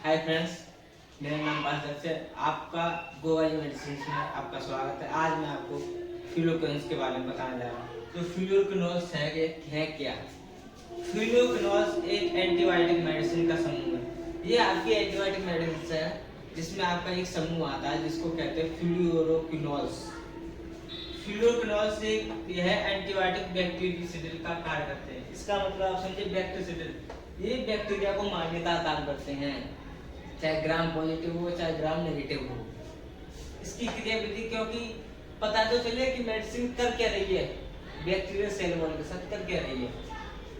Hi friends, मेरा नाम पास है। आपका गोवा मेडिसिन में आपका स्वागत है। आज मैं आपको फ्लूरोक्विनोस के बारे में बताने जा रहा हूँ। तो फ्लूरोक्विनोस है क्या? फ्लूरोक्विनोस एक एंटीबायोटिक मेडिसिन का समूह है। ये आपकी एंटीबायोटिक मेडिसिन है जिसमें आपका एक समूह आता है जिसको कहते हैं फ्लूरोक्विनोस। फ्लूरोक्विनोस एक यह एंटीबायोटिक बैक्टीरियोसिड का कार्य करते हैं। इसका मतलब आप समझिए बैक्टीरियोसिड, ये बैक्टीरिया को मारने का काम करते हैं, चाहे ग्राम पॉजिटिव हो चाहे ग्राम नेगेटिव हो। इसकी क्रियाविधि क्योंकि पता तो चले कि मेडिसिन कर क्या रही है, बैक्टीरियल सेल वॉल के साथ कर क्या रही है।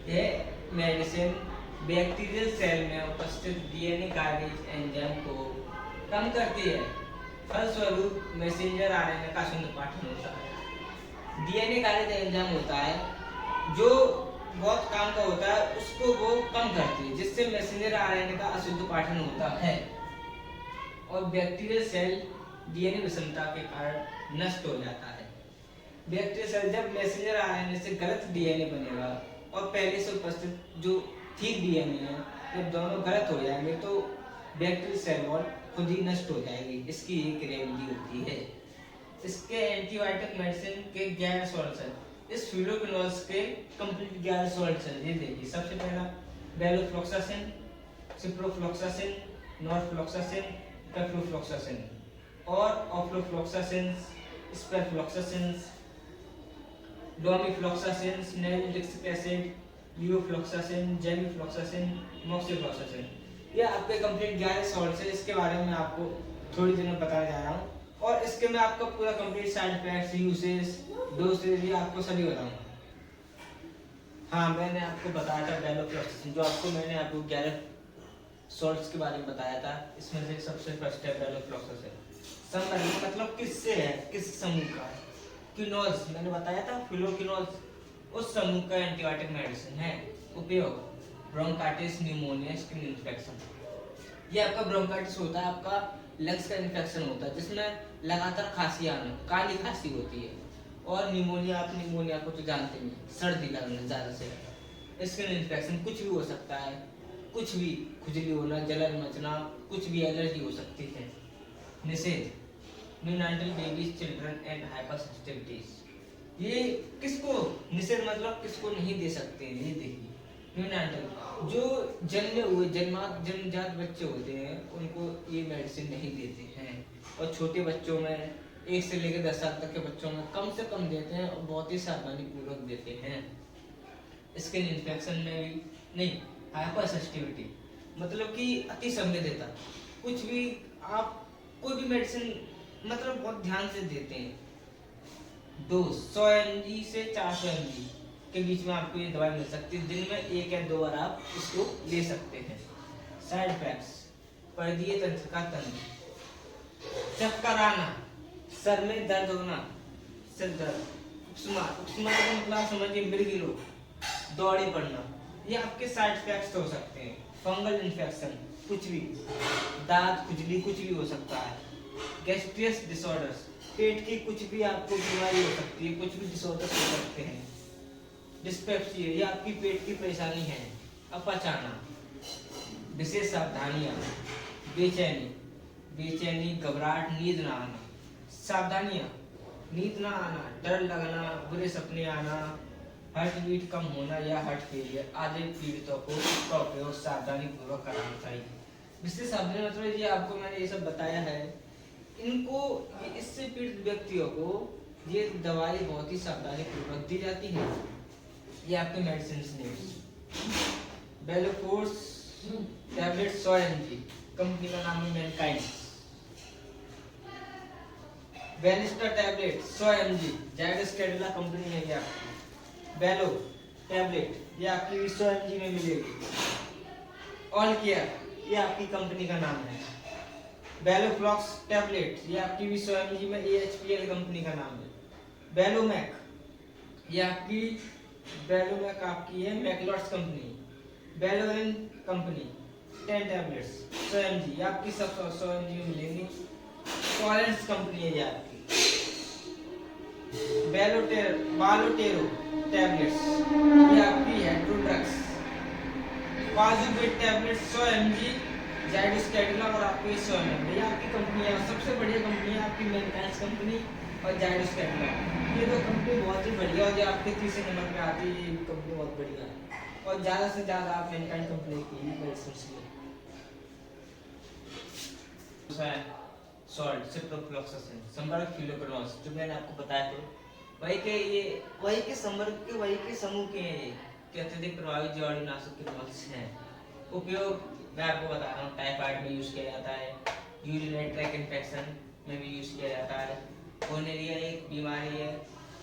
यह मेडिसिन बैक्टीरियल सेल में उपस्थित डीएनए कार्यज एंजाइम को कम करती है। फलस्वरूप मैसेंजर आरएनए का शुद्ध पाठन होता है। डीएनए कार्यज एंजाइम होता है जो बहुत काम का होता है, उसको वो कम करती है जिससे मैसेंजर आरएनए का अशुद्ध पाठन होता है और बैक्टीरियल सेल डीएनए विषमता के कारण नष्ट हो जाता है। बैक्टीरियल सेल जब मैसेंजर आरएनए से गलत डीएनए बनेगा और पहले से उपस्थित जो ठीक डीएनए है, जब दोनों गलत हो जाएंगे तो बैक्टीरियल सेल वॉल खुद ही नष्ट हो जाएगी। इसकी ये क्रियाविधि होती है। इसके एंटीबायोटिक मेडिसिन के 11 सॉल्यूशन, इस फ्लूरोक्विनोस के कंप्लीट 11 सॉल्यूशन ये देखिए। सबसे पहला वेलोफ्लॉक्सासिन, सिप्रोफ्लॉक्सासिन, नॉरफ्लॉक्सासिन, पेप्रोफ्लॉक्सासिन और ऑफ्लोफ्लॉक्सासिन, स्पेरफ्लॉक्सासिन, डोमिफ्लॉक्सासिन, नेलिक्सिक एसिड, लियोफ्लॉक्सासिन, जेमिफ्लॉक्सासिन, मॉक्सिफ्लॉक्सासिन। ये आपके कंप्लीट 11 सॉल्ट्स है। इसके बारे में आपको थोड़ी देर में बताने जा रहा हूँ और इसके में आपका पूरा complete side effects, usage, dosage ये आपको सभी बताऊंगा। हाँ, मैंने आपको बताया था वेलोफ्लॉक्सासिन, जो मैंने आपको 11 सॉल्ट्स के बारे में बताया था। इसमें से सबसे फर्स्ट है वेलोफ्लॉक्सासिन। समरी मतलब किससे है, किस समूह का है? क्विनोज, मैंने बताया था फ्लूरोक्विनोस उस समूह का एंटीबायोटिक मेडिसिन है। उपयोग ब्रोंकाइटिस, न्यूमोनिया, स्किन इन्फेक्शन। ये आपका ब्रोंकाइटिस होता है, आपका लंग्स का इन्फेक्शन होता है जिसमें लगातार खांसी आना, काली खांसी होती है। और न्यूमोनिया, आप न्यूमोनिया को तो जानते हैं, सर्दी लगना ज़्यादा से। स्किन इन्फेक्शन कुछ भी हो सकता है, कुछ भी, खुजली होना, जलन मचना, कुछ भी, एलर्जी हो सकती है। निषेध न्यूनाटल बेबीज, चिल्ड्रन एंड हाइपरसेंसिटिविटीज। ये किसको निषेध मतलब किसको नहीं दे सकते हैं? ये देखिए न्यूनाटल, जो जन्मे हुए जन्मजात बच्चे होते हैं उनको ये मेडिसिन नहीं देते हैं और छोटे बच्चों में 1 से लेकर 10 साल तक के बच्चों में कम से कम देते हैं और बहुत ही सावधानी पूर्वक देते हैं। स्किन इन्फेक्शन में भी नहीं। हाइपरसेंसिटिविटी मतलब कि अति संवेदनता, कुछ भी आप कोई भी मेडिसिन मतलब बहुत ध्यान से देते हैं। डोज 100 mg से 400 mg के बीच में आपको ये दवाई मिल सकती है। दिन में 1 या 2 बार आप इसको ले सकते हैं। साइड इफेक्ट्स परिधीय तंत्र का तंत्र, चक्कर आना, सर में दर्द होना, सिर दर्द, उपस्मा का मतलब समझिए मृगी रोग, दौड़े पड़ना, ये आपके साइड इफेक्ट्स हो सकते हैं। फंगल इन्फेक्शन, कुछ भी, दांत खुजली कुछ भी हो सकता है। गैस्ट्रियस डिसऑर्डर्स, पेट की कुछ भी आपको बीमारी हो सकती है, कुछ भी डिसऑर्डर्स हो सकते हैं। डिस्पेप्सिया, ये आपकी पेट की परेशानी है। अपचाना, विशेष सावधानियां, बेचैनी, घबराहट, नींद ना आना। सावधानियां, नींद ना आना, डर लगना, बुरे सपने आना, हार्ट बीट कम होना या हार्ट फेलियर आदि पीड़ितों को इसका उपयोग सावधानी पूर्वक कराना चाहिए। विशेष सावधानी मतलब ये आपको मैंने ये सब बताया है, इनको इससे पीड़ित व्यक्तियों को ये दवाई बहुत ही सावधानी पूर्वक दी जाती है। ये आपके मेडिसिन नेम्स, वेलोफोर्स टैबलेट 100 mg, कंपनी का नाम है मैनकाइंड। वेलिस्टा tablet 100 mg, Zydus Cadila company है ये आपकी। वेलो टैबलेट ये आपकी 100 mg में मिलेगी। ऑल केयर ये आपकी कंपनी का नाम है। वेलोफ्लॉक्स टैबलेट ये आपकी भी 100 mg में AHPL कंपनी का नाम है। वेलोमैक ये आपकी आपकी है मैकलॉट्स कंपनी। वेलोरिन कंपनी 10 टैबलेट्स 100 mg, ये आपकी सब 100 mg में मिलेंगी। टॉरेंस कंपनी है ये आपकी। बालोटेरो टैबलेट्स ये आपकी हेड्रोड्रग्स। बाजुबेट टैबलेट 100 mg जायडस कैडिला और आपकी सोलन, ये आपकी कंपनियाँ सबसे बढ़िया कंपनी है आपकी मैनकाइंड कंपनी और जायडस कैडिला। ये तो कंपनी बहुत ही बढ़िया और जो आपके तीसरे नंबर पे आती है, ये कंपनी बहुत बढ़िया है और ज़्यादा से ज़्यादा आप मैनकाइंड कंपनी की ही मेडिसिन लें। सॉल्ट सिप्रोफ्लॉक्सासिन, संपर्क फिलोक्रोनोस, जो मैंने आपको बताया था वही के संपर्क के वही के समूह के हैं ये कि अत्यधिक प्रभावी जीवाणुनाशक के मत्स्य हैं। उपयोग मैं आपको बता रहा हूँ, टाइफाइड में यूज किया जाता है, यूरिनरी ट्रैक इन्फेक्शन में भी यूज किया जाता है, गोनोरिया एक बीमारी है,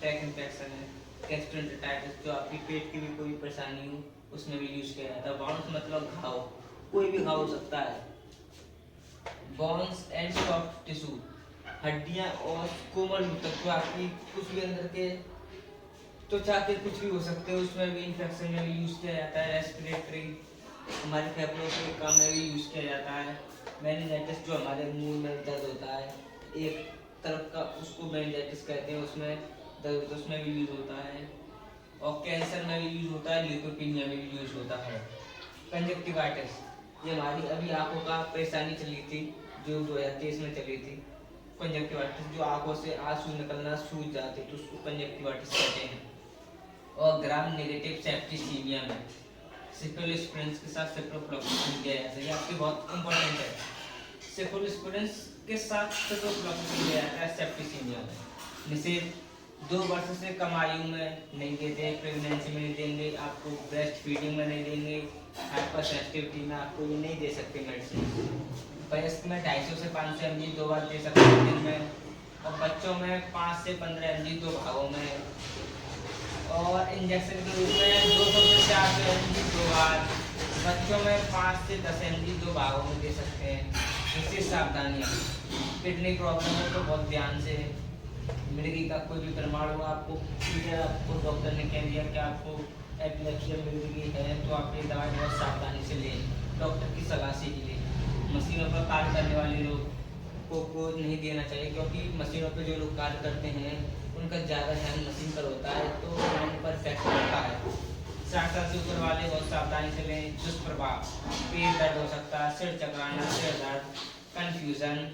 ट्रैक इन्फेक्शन है, गैस्ट्रोएंटेराइटिस जो आपकी पेट की भी कोई परेशानी हो उसमें भी यूज किया जाता है। बाउंस मतलब घाव, कोई भी घाव हो सकता है। बोन्स एंड सॉफ्ट टिश्यू, हड्डियां और कोमल ऊतक जो आपकी कुछ भी अंदर के त्वचा के कुछ भी हो सकते हैं उसमें भी इन्फेक्शन में भी यूज किया जाता है। रेस्पिरेटरी हमारे फेफड़ों के काम में भी यूज किया जाता है। मेनिंजाइटिस जो हमारे मुंह में दर्द होता है एक तरफ का, उसको मेनिंजाइटिस कहते हैं, उसमें दर्द होता है उसमें भी यूज होता है। और कैंसर में भी यूज होता है, ल्यूकोपीनिया में भी यूज होता है। कंजक्टिवाइटिस ये हमारी अभी आंखों का परेशानी चली थी जो 2023 में चली थी। कंजक्टिवाइटिस जो आंखों से आंसू निकलना, सूज जाते तो उसको कंजक्टिवाइटिस कहते हैं। और ग्राम नेगेटिव सेप्टिसीमिया में सिफिलिस्प्रिंस के साथ सिप्रोफ्लॉक्सासिन दिया जाता है। ये आपकी बहुत इंपॉर्टेंट है। सिफिलिस्प्रिंस के साथ सिप्रोफ्लॉक्सासिन दिया जाता है सेप्टिसीमिया में। निषेध 2 वर्ष से कम आयु में नहीं देते, प्रेगनेंसी में नहीं देंगे, आपको ब्रेस्ट फीडिंग में नहीं देंगे, हाइपर सेंसिटिविटी में आपको ये नहीं दे सकते मेडिसिन। वयस्क में 250 से 500 mg 2 बार दे सकते हैं दिन में, और बच्चों में 5 से 15 mg 2 भागों में, और इंजेक्शन के रूप में 200 से 400 mg 2 बार, बच्चों में 5 से 10 mg 2 भागों में दे सकते हैं। विशेष सावधानियाँ, किडनी प्रॉब्लम है तो बहुत ध्यान से, मृगी का कोई भी परमाणु आपको डॉक्टर ने कह दिया कि आपको एपिलेप्सी या मृगी है तो आप ये दवाई बहुत सावधानी से लें, डॉक्टर की सलाह से ही लें। मशीनों पर कार्य करने वाले लोग को नहीं देना चाहिए, क्योंकि मशीनों पर जो लोग कार्य करते हैं उनका ज़्यादा ध्यान मशीन पर होता है तो उन पर इफेक्ट पड़ता है। 60 साल से ऊपर वाले बहुत सावधानी से लें। दुष्प्रभाव, पेट दर्द हो सकता है, सिर चकराना, सिर दर्द, कन्फ्यूजन,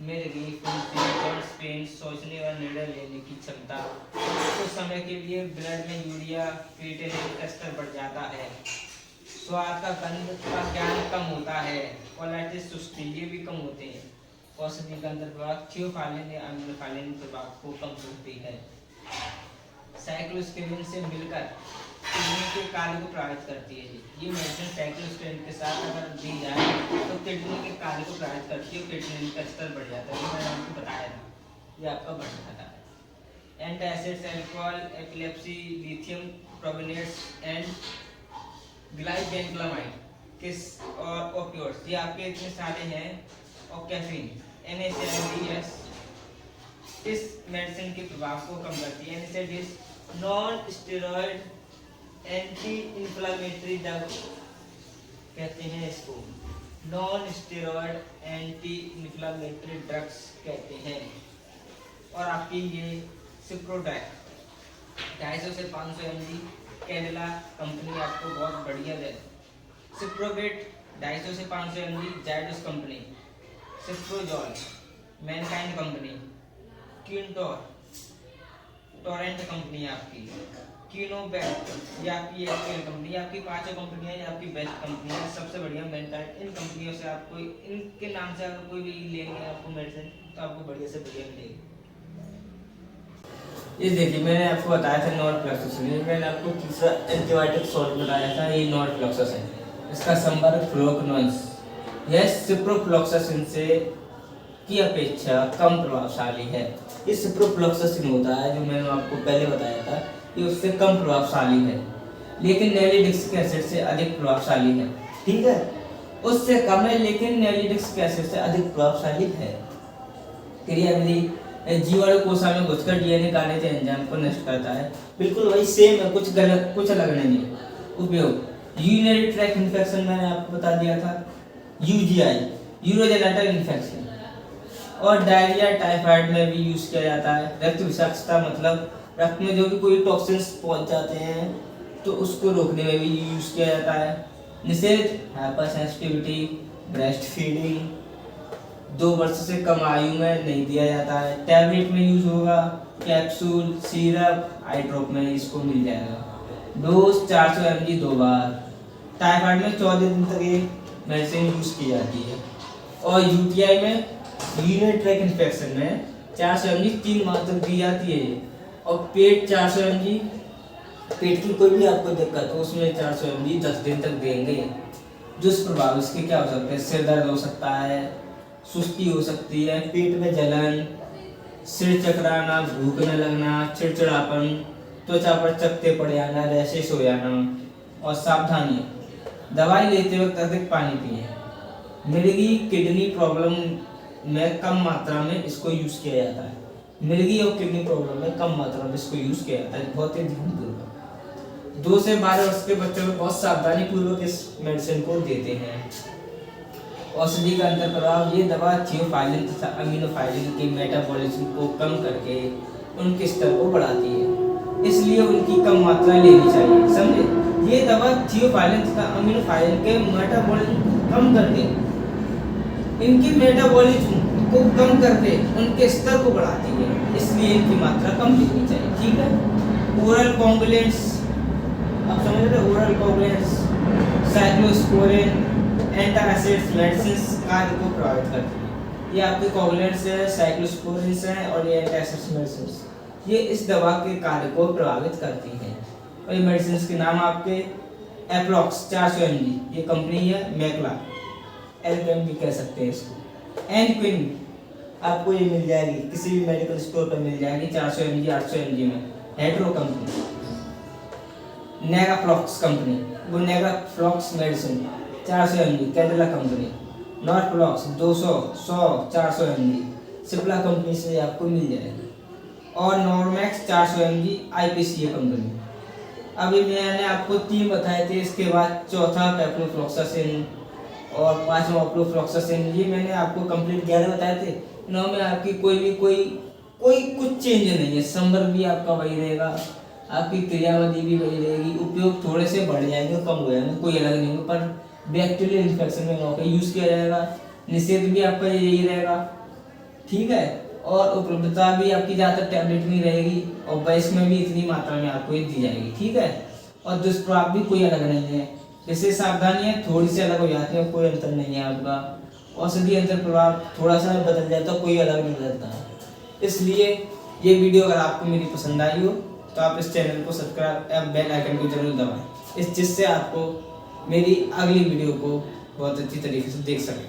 मिर्गी, जॉइंट्स पेन, सोचने और निर्णय लेने की क्षमता, कुछ समय के लिए ब्लड में यूरिया क्रिएटिनिन का स्तर बढ़ जाता है, स्वाद का गंध का ज्ञान कम होता है, कोलाइटिस, सुस्ती ये भी कम होते हैं। औषधि का अंदर प्रभाव थियोफालिन या अम्लफालिन प्रभाव को कम करती है। साइक्लोस्पिरिन से मिलकर किडनी के कार्य को प्रभावित करती है। ये मेडिसिन साइक्लोस्पिरिन के साथ अगर दी जाए तो किडनी के कार्य को प्रभावित करती है, क्रिएटिनिन का स्तर बढ़ जाता है। ये मैंने आपको बताया था, ये आपका बढ़ जाता है। एंटासिड्स, अल्कोहल, एपिलेप्सी, लिथियम प्रोबेनेट्स एंड ग्लाइकेनक्लामाइड किस और ओपियोइड्स, ये आपके इतने सारे हैं। और कैफीन NSAIDs इस मेडिसिन के प्रभाव को कम करती है। NSAIDs non steroid anti inflammatory drug कहते हैं इसको, non steroid anti inflammatory drugs कहते हैं। और आपकी ये सिप्रोडैक 250 से 500 mg कैडिला कंपनी आपको बहुत बढ़िया है। सिप्रोबेट 250 से 500 mg जायडस कंपनी, सिप्रोजॉल मैनकाइंड कंपनी, क्विंटोर टोरेंट कंपनी आपकी, कीनोबेट ये आपकी एचपीएल कंपनी, आपकी 5 कंपनियां ये आपकी बेस्ट कंपनी है, सबसे बढ़िया मैनकाइंड। इन कंपनियों से आपको इनके नाम से अगर कोई भी लेंगे आपको मेडिसिन तो आपको बढ़िया से बढ़िया मिलेगी। ये देखिए मैंने आपको बताया था नॉरफ्लॉक्सासिन, मैंने आपको तीसरा एंटीबायोटिक सॉल्ट बताया था, ये नॉरफ्लॉक्सासिन, इसका संपर्क फ्लोरोक्विनोन यह सिप्रोफ्लॉक्सासिन से की अपेक्षा कम प्रभावशाली है। ये सिप्रोफ्लॉक्सासिन होता है जो मैंने आपको पहले बताया था, ये उससे कम प्रभावशाली है, लेकिन नैलिडिक्सिक एसिड से अधिक प्रभावशाली है। ठीक है, उससे कम है लेकिन नैलिडिक्सिक एसिड से अधिक प्रभावशाली है। क्रियाविधि जीवाणु कोशिका में घुसकर डीएनए कार्य एंजाइम को नष्ट करता है, बिल्कुल वही सेम है, कुछ गलत कुछ अलग नहीं है। उपयोग यूरिनरी ट्रैक इन्फेक्शन मैंने आपको बता दिया था, यूजीआई यूरोजेनिटल इन्फेक्शन, और डायरिया टाइफाइड में भी यूज किया जाता है। रक्त विषाक्तता मतलब रक्त में जो भी कोई टॉक्सिन्स पहुंच जाते हैं तो उसको रोकने में भी यूज किया जाता है। निषेध हाइपर सेंसिटिविटी, ब्रेस्ट फीडिंग, 2 वर्ष से कम आयु में नहीं दिया जाता है, टैबलेट में यूज होगा, कैप्सूल, सिरप, आई ड्रॉप में इसको मिल जाएगा। डोज 400 mg 2 बार। टाइफाइड में 14 दिन तक ये मेडिसिन यूज की जाती है। और यूटीआई में, यूरिनरी ट्रैक इन्फेक्शन में 400 mg 3 माह तक दी जाती है। और पेट 400 mg, पेट की कोई भी आपको दिक्कत हो उसमें 400 mg 10 दिन तक देंगे। दुष्प्रभाव इसके क्या हो सकते हैं? सिर दर्द हो सकता है, सुस्ती हो सकती है, पेट में जलन, सिर चकराना, भूख न लगना, चिड़चिड़ापन, त्वचा पर चकत्ते पड़ जाना, रैशेस हो जाना। और सावधानी, दवाई लेते वक्त अधिक पानी पिएं। मिर्गी किडनी प्रॉब्लम में कम मात्रा में इसको यूज किया जाता है। मिर्गी और किडनी प्रॉब्लम में कम मात्रा में इसको यूज किया जाता है, बहुत ही ध्यानपूर्वक। 2 से 12 वर्ष के बच्चों को बहुत सावधानी पूर्वक इस मेडिसिन को देते हैं। औषधि का अंतर प्रभाव, ये दवा थियोफाइलिन तथा अमीनोफाइलिन के मेटाबॉलिज्म को कम करके उनके स्तर को बढ़ाती है, इसलिए उनकी कम मात्रा लेनी चाहिए। समझे? ये दवा थियोफाइलिन तथा अमीनोफाइलिन के मेटाबॉलिज्म कम करके, इनके मेटाबॉलिज्म को कम करके उनके स्तर को बढ़ाती है, इसलिए इनकी मात्रा कम लेनी चाहिए। ठीक है? ओरल कॉम्बिनेंट्स, आप समझ रहे हो? ओरल कॉम्बिनेंट्स, साइक्लोस्पोरिन, एंटासिड्स मेडिसिन कार्य को प्रभावित करती है। ये आपके कोवलेंट्स है, साइक्लोस्पोरिन्स हैं और ये एंटासिड्स मेडिसिन, ये इस दवा के कार्य को प्रभावित करती हैं। और ये मेडिसिन के नाम आपके एप्लॉक्स 400 mg, ये कंपनी है मैकला, एल्केम भी कह सकते हैं इसको। एनक्विन आपको ये मिल जाएगी, किसी भी मेडिकल स्टोर पर मिल जाएगी 400 mg 800 mg में। हेड्रो कंपनी, नेगाफ्लॉक्स कंपनी, वो नेगाफ्लॉक्स मेडिसिन 400 mg, कैडिला कंपनी। नॉर्फ्लॉक्स 200, 100, 400 mg, सिप्ला कंपनी से आपको मिल जाएगा। और नॉर्मैक्स 400 mg, आईपीसीए कंपनी। अभी मैंने आपको 3 बताए थे, इसके बाद चौथा पेप्लोफ्लॉक्सासिन और 5वां ऑप्लोफ्लॉक्सासिन, ये मैंने आपको कंप्लीट 11 बताए थे। इनमें आपकी कोई कुछ चेंज नहीं है, संदर्भ भी आपका वही रहेगा, आपकी क्रियाविधि भी वही रहेगी, उपयोग थोड़े से बढ़ जाएंगे, कम हो जाएंगे, कोई अलग नहीं होगा, पर बैक्टीरियल इन्फेक्शन में वहाँ पे यूज़ किया जाएगा। निषेध भी आपका यही रहेगा। ठीक है? और उपलब्धता भी आपकी ज़्यादातर टैबलेट में रहेगी और वयस्क में भी इतनी मात्रा में आपको ये दी जाएगी। ठीक है? और दुष्प्रभाव भी कोई अलग नहीं है। जैसे सावधानियाँ थोड़ी सी अलग हो जाती हैं, कोई अंतर नहीं है आपका। औषधि अंतर प्रभाव थोड़ा सा बदल जाता है, कोई अलग नहीं बदलता है। इसलिए ये वीडियो अगर आपको मेरी पसंद आई हो तो आप इस चैनल को सब्सक्राइब या बेल आइकन को जरूर दबाएं, जिससे आपको मेरी अगली वीडियो को बहुत अच्छी तरीके से देख सकें।